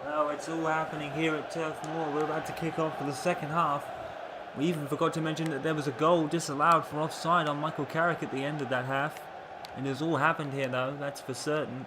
Well, it's all happening here at Turf Moor. We're about to kick off for the second half. We even forgot to mention that there was a goal disallowed for offside on Michael Carrick at the end of that half. And it's all happened here though, that's for certain.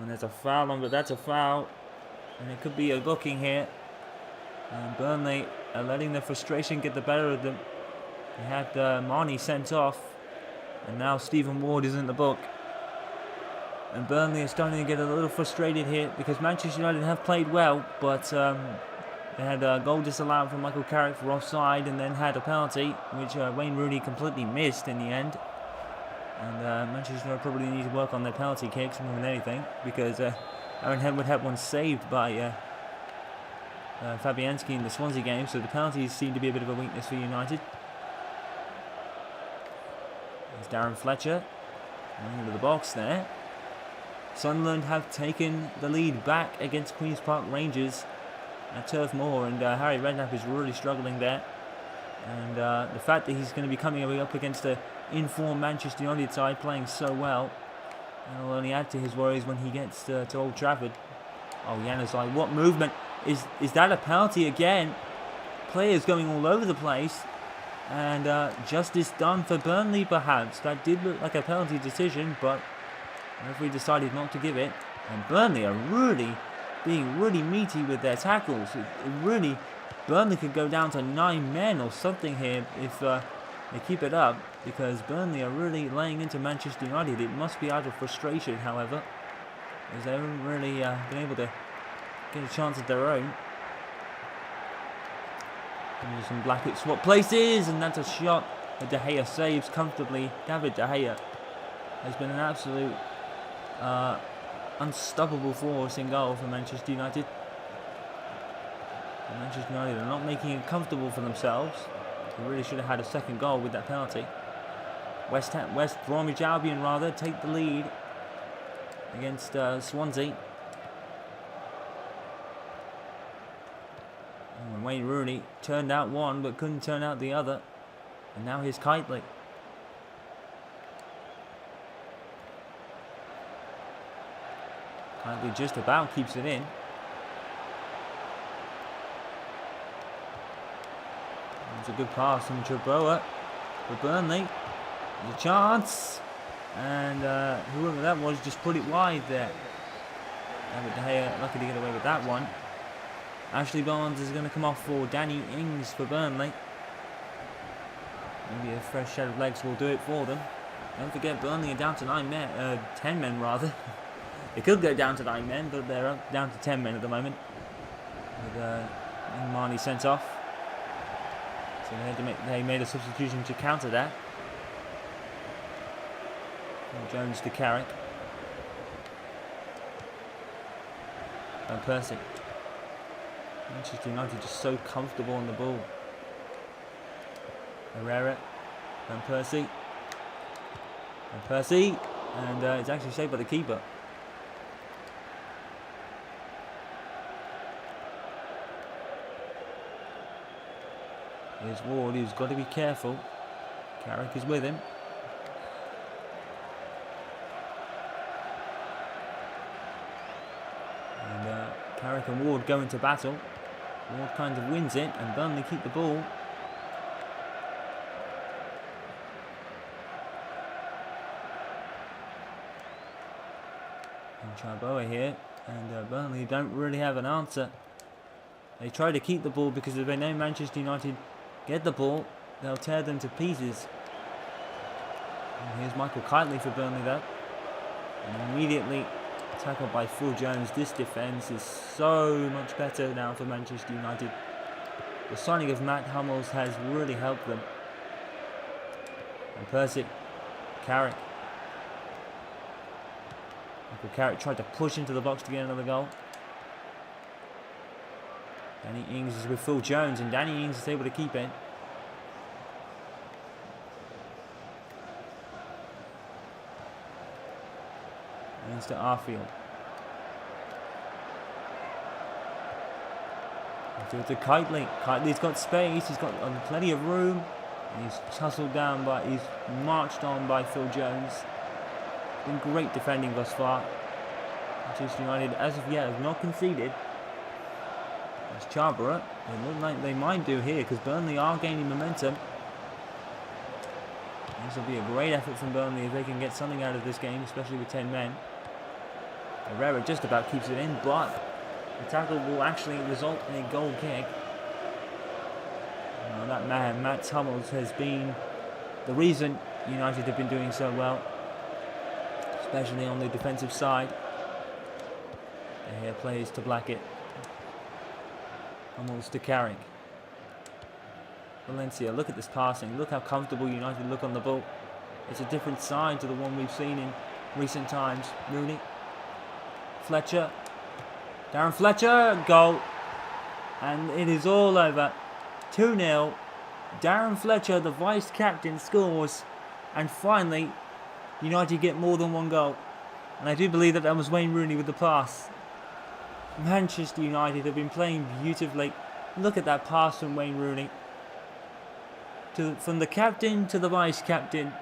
And there's a foul on, but that's a foul. And it could be a booking here. And Burnley are letting their frustration get the better of them. They had Marnie sent off. And now Stephen Ward is in the book. And Burnley are starting to get a little frustrated here because Manchester United have played well, but they had a goal disallowed from Michael Carrick for offside and then had a penalty, which Wayne Rooney completely missed in the end. And Manchester United probably need to work on their penalty kicks more than anything because Aaron Henwood had one saved by Fabianski in the Swansea game, so the penalties seem to be a bit of a weakness for United. There's Darren Fletcher into the box there. Sunderland have taken the lead back against Queen's Park Rangers at Turf Moor, and Harry Redknapp is really struggling there. And the fact that he's going to be coming up against an in-form Manchester United side playing so well, will only add to his worries when he gets to Old Trafford. Oh, Januzaj, what movement! Is that a penalty again? Players going all over the place, and justice done for Burnley perhaps. That did look like a penalty decision, but the referee decided not to give it. And Burnley are being really meaty with their tackles. Burnley could go down to 9 men or something here if they keep it up, because Burnley are really laying into Manchester United. It must be out of frustration, however, as they haven't really been able to get a chance of their own. Anderson Blackett swap places, and that's a shot that De Gea saves comfortably. David De Gea has been an absolute unstoppable force in goal for Manchester United. And Manchester United are not making it comfortable for themselves. They really should have had a second goal with that penalty. West Bromwich Albion take the lead against Swansea. And Wayne Rooney turned out one but couldn't turn out the other. And now here's Kitely. Kitely just about keeps it in. It's a good pass from Treboa for Burnley. There's a chance. And whoever that was just put it wide there. David De Gea lucky to get away with that one. Ashley Barnes is going to come off for Danny Ings for Burnley. Maybe a fresh set of legs will do it for them. Don't forget, Burnley are down to 10 men rather. They could go down to 9 men, but they're up down to 10 men at the moment. With Marnie sent off. So they made a substitution to counter that. From Jones to Carrick. And Percy. Manchester United just so comfortable on the ball. Herrera. And Percy. And Percy. And it's actually saved by the keeper. Here's Ward, who's got to be careful. Carrick is with him. And Carrick and Ward go into battle. Ward kind of wins it, and Burnley keep the ball. And Charboa here, and Burnley don't really have an answer. They try to keep the ball because if they know Manchester United get the ball, they'll tear them to pieces. And here's Michael Kitely for Burnley though. And immediately tackled by Phil Jones. This defence is so much better now for Manchester United. The signing of Matt Hummels has really helped them. And Percy, Carrick. Michael Carrick tried to push into the box to get another goal. Danny Ings is with Phil Jones, and Danny Ings is able to keep it. And to Arfield. To Kitely. Kitely's got space. He's got plenty of room. And he's tussled down by. He's marched on by Phil Jones. Been great defending thus far. Manchester United, as of yet, have not conceded. As Charborough, it looks like they might do here because Burnley are gaining momentum. This will be a great effort from Burnley if they can get something out of this game, especially with 10 men. Herrera just about keeps it in, but the tackle will actually result in a goal kick. That man, Matt Hummels, has been the reason United have been doing so well, especially on the defensive side. Here plays to Blackett. Hummels to Carrick. Valencia, look at this passing. Look how comfortable United look on the ball. It's a different side to the one we've seen in recent times. Rooney. Fletcher. Darren Fletcher. Goal. And it is all over. 2-0. Darren Fletcher, the vice-captain, scores. And finally, United get more than one goal. And I do believe that was Wayne Rooney with the pass. Manchester United have been playing beautifully. Look at that pass from Wayne Rooney. From the captain to the vice-captain.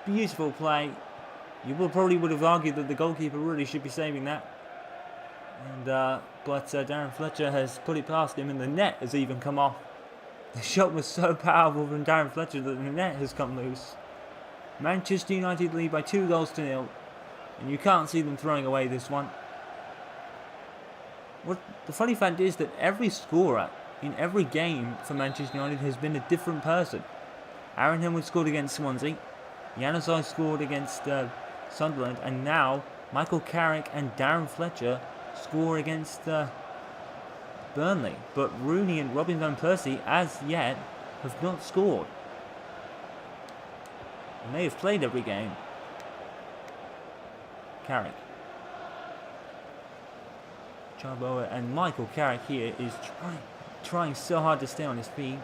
Beautiful play. You probably would have argued that the goalkeeper really should be saving that. But Darren Fletcher has put it past him and the net has even come off. The shot was so powerful from Darren Fletcher that the net has come loose. Manchester United lead by 2-0. And you can't see them throwing away this one. The funny fact is that every scorer in every game for Manchester United has been a different person. Aaron Henwood scored against Swansea. Januzaj scored against Sunderland. And now Michael Carrick and Darren Fletcher score against Burnley. But Rooney and Robin Van Persie, as yet, have not scored. And they have played every game. Carrick. Charborough and Michael Carrick here is trying so hard to stay on his feet.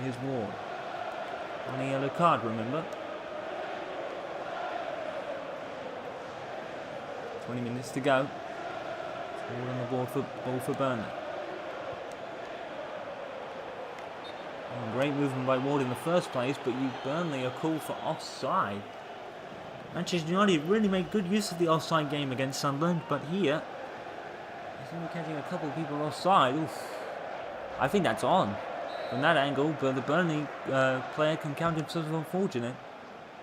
Here's Ward. On a yellow card, remember? 20 minutes to go. Ward on the ball for Burnley. Great movement by Ward in the first place, but Burnley are called for offside. Manchester United really made good use of the offside game against Sunderland, but here, he's only catching a couple of people offside. Oof. I think that's on from that angle, but the Burnley player can count himself unfortunate.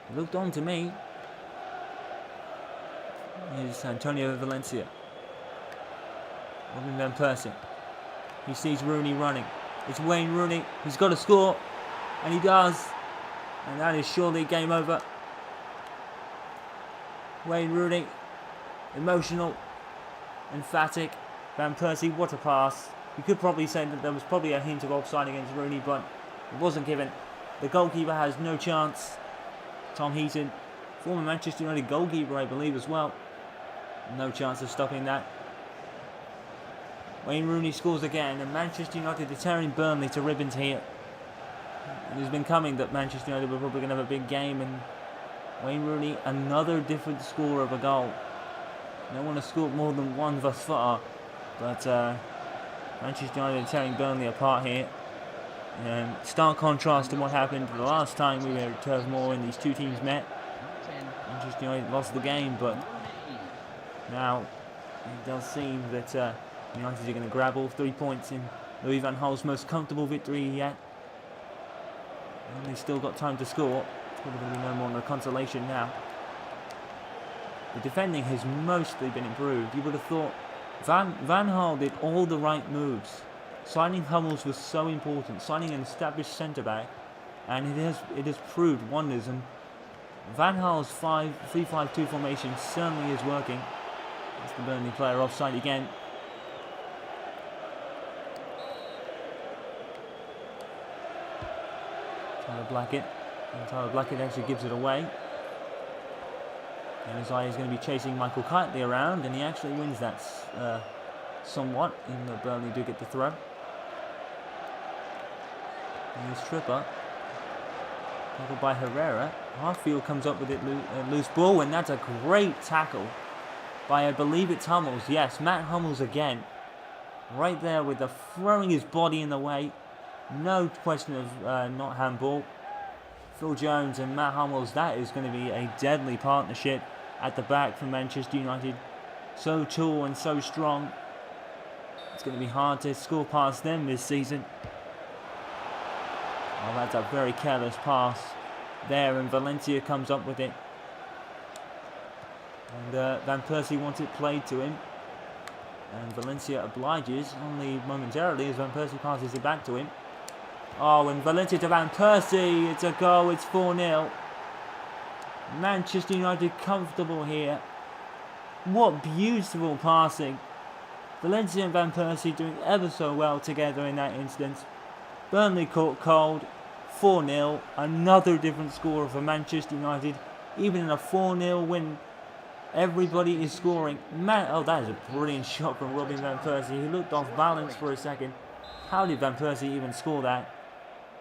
It looked on to me. Here's Antonio Valencia. Robin Van Persie. He sees Rooney running. It's Wayne Rooney. He's got to score, and he does. And that is surely game over. Wayne Rooney, emotional, emphatic. Van Persie, what a pass. You could probably say that there was probably a hint of offside against Rooney, but it wasn't given. The goalkeeper has no chance. Tom Heaton, former Manchester United goalkeeper, I believe, as well. No chance of stopping that. Wayne Rooney scores again, and Manchester United are tearing Burnley to ribbons here. It has been coming that Manchester United were probably going to have a big game, and Wayne Rooney, another different scorer of a goal. No one has scored more than one thus far, but Manchester United are tearing Burnley apart here. Stark contrast to what happened the last time we were at Turf Moor and these two teams met. Manchester United lost the game, but now it does seem that United are going to grab all 3 points in Louis Van Gaal's most comfortable victory yet. And they've still got time to score. It's probably going to be no more than a consolation now. The defending has mostly been improved. You would have thought Van Gaal did all the right moves. Signing Hummels was so important. Signing an established centre-back, and it has proved wonders. And Van Gaal's 3-5-2 formation certainly is working. That's the Burnley player offside again. Tyler Blackett actually gives it away. And Januzaj is going to be chasing Michael Kightly around, and he actually wins that somewhat, even though Burnley do get the throw. And here's Tripper. Tackled by Herrera. Harfield comes up with it, loose ball, and that's a great tackle by, I believe it's Hummels. Yes, Matt Hummels again. Right there with the throwing his body in the way. No question of not handball. Phil Jones and Matt Hummels, that is going to be a deadly partnership. at the back for Manchester United. So tall and so strong. It's going to be hard to score past them this season. Oh, that's a very careless pass there, and Valencia comes up with it. And Van Persie wants it played to him. And Valencia obliges only momentarily as Van Persie passes it back to him. Oh, and Valencia to Van Persie. It's a goal. It's 4-0. Manchester United comfortable here. What beautiful passing. Valencia and Van Persie doing ever so well together in that instance. Burnley caught cold. 4-0. Another different score for Manchester United. Even in a 4-0 win, everybody is scoring. Oh, that is a brilliant shot from Robin Van Persie. He looked off balance for a second. How did Van Persie even score that?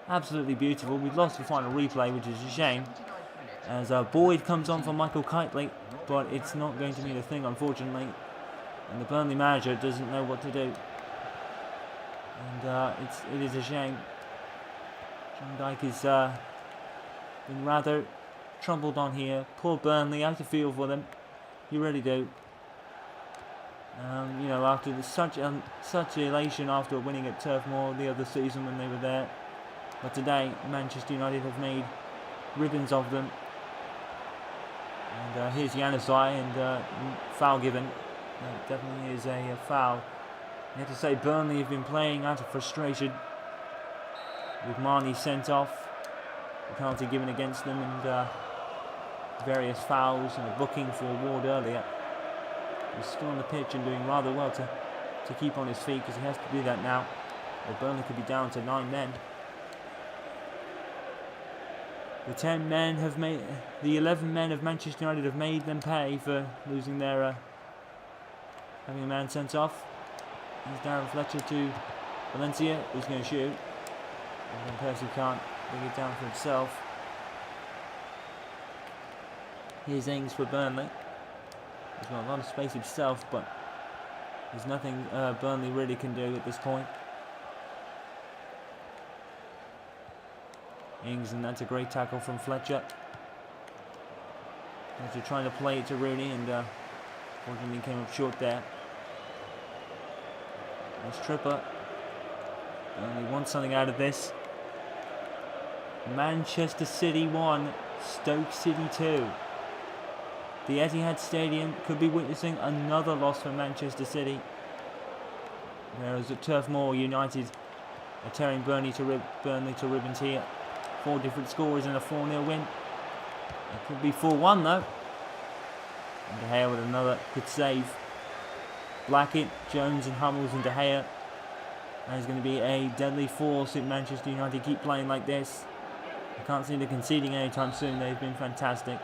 Absolutely beautiful. We've lost the final replay, which is a shame. As Boyd comes on for Michael Kitely, but it's not going to mean a thing, unfortunately. And the Burnley manager doesn't know what to do. And it is a shame. John Dyke has been rather troubled on here. Poor Burnley, I have to feel for them. You really do. You know, after such elation after winning at Turf Moor the other season when they were there. But today, Manchester United have made ribbons of them. And here's Januzaj, and foul given. That definitely is a foul. You have to say Burnley have been playing out of frustration. With Marnie sent off, the penalty given against them, and various fouls and a booking for Ward earlier. He's still on the pitch and doing rather well to keep on his feet, because he has to do that now. Or Burnley could be down to 9 men. The 10 men have made, the 11 men of Manchester United have made them pay for losing their, having a man sent off. Here's Darren Fletcher to Valencia, who's going to shoot. And Van Persie can't bring it down for himself. Here's Ings for Burnley. He's got a lot of space himself, but there's nothing Burnley really can do at this point. Ings, and that's a great tackle from Fletcher. Fletcher trying to play it to Rooney, and fortunately came up short there. There's Tripper. Burnley wants something out of this. Manchester City 1, Stoke City 2. The Etihad Stadium could be witnessing another loss for Manchester City. Whereas at Turf Moor, United are tearing Burnley to ribbons here. 4 different scorers in a 4-0 win. It could be 4-1 though. And De Gea with another good save. Blackett, Jones and Hummels and De Gea. That is going to be a deadly force if Manchester United keep playing like this. I can't see them conceding anytime soon. They've been fantastic.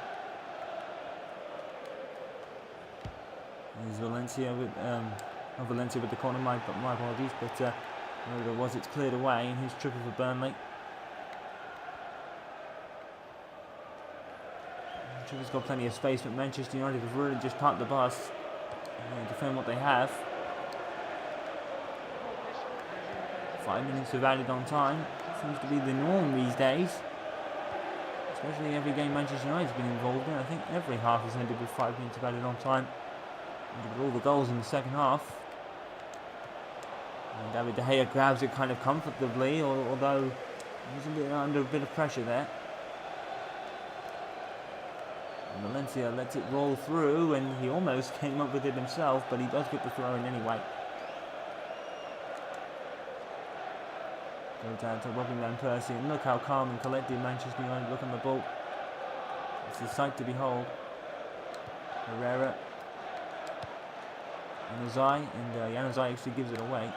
There's Valencia with not Valencia with the corner. My apologies, but wherever it was, it's cleared away, and here's triple for Burnley. Tripper's got plenty of space, but Manchester United have really just parked the bus and defend what they have. 5 minutes of added on time seems to be the norm these days. Especially every game Manchester United has been involved in. I think every half is ended with 5 minutes of added on time. With all the goals in the second half. And David De Gea grabs it kind of comfortably, although he's under a bit of pressure there. And Valencia lets it roll through, and he almost came up with it himself, but he does get the throw in anyway. Go down to Robin Van Persie, and look how calm and collected Manchester United look on the ball. It's a sight to behold. Herrera. Januzaj, and Januzaj actually gives it away.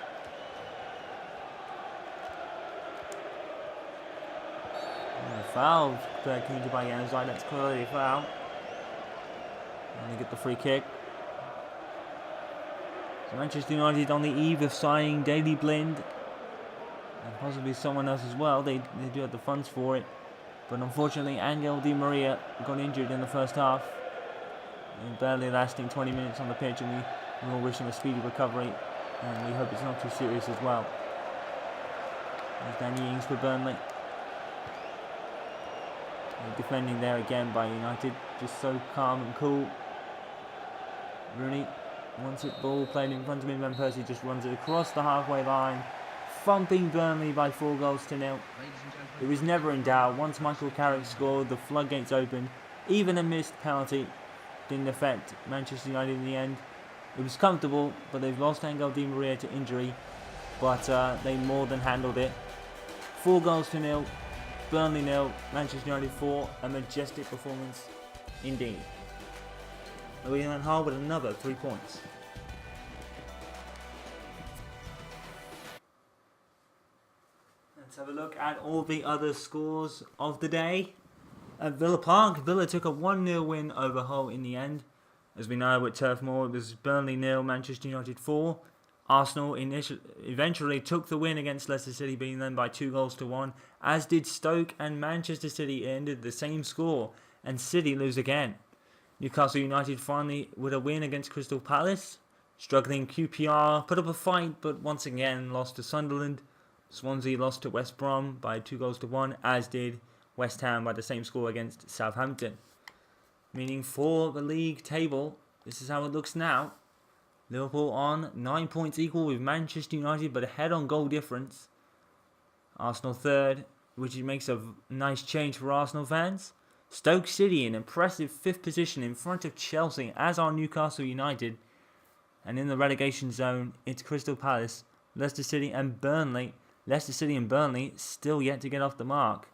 Foul committed by Januzaj, that's clearly a foul. And they get the free kick. So Manchester United on the eve of signing Daley Blind, and possibly someone else as well. They do have the funds for it. But unfortunately, Angel Di Maria got injured in the first half. And barely lasting 20 minutes on the pitch, and we all wish him a speedy recovery. And we hope it's not too serious as well. There's Danny Ings for Burnley. Defending there again by United, just so calm and cool. Rooney wants it, ball played in front of him. Van Persie just runs it across the halfway line, thumping Burnley by 4-0. It was never in doubt. Once Michael Carrick scored, the floodgates opened. Even a missed penalty didn't affect Manchester United in the end. It was comfortable, but they've lost Angel Di Maria to injury. But they more than handled it. 4-0, Burnley 0, Manchester United 4. A majestic performance indeed. Louis Van Gaal with another 3 points. Let's have a look at all the other scores of the day. At Villa Park, Villa took a 1-0 win over Hull in the end. As we know, with Turf Moor, it was Burnley 0, Manchester United 4. Arsenal eventually took the win against Leicester City, beating them by 2-1, as did Stoke, and Manchester City ended the same score, and City lose again. Newcastle United finally with a win against Crystal Palace. Struggling QPR put up a fight, but once again lost to Sunderland. Swansea lost to West Brom by 2-1, as did West Ham by the same score against Southampton. Meaning for the league table, this is how it looks now. Liverpool on 9 points equal with Manchester United, but ahead on goal difference. Arsenal third, which makes a nice change for Arsenal fans. Stoke City in impressive 5th position in front of Chelsea, as are Newcastle United. And in the relegation zone, it's Crystal Palace, Leicester City and Burnley. Leicester City and Burnley still yet to get off the mark.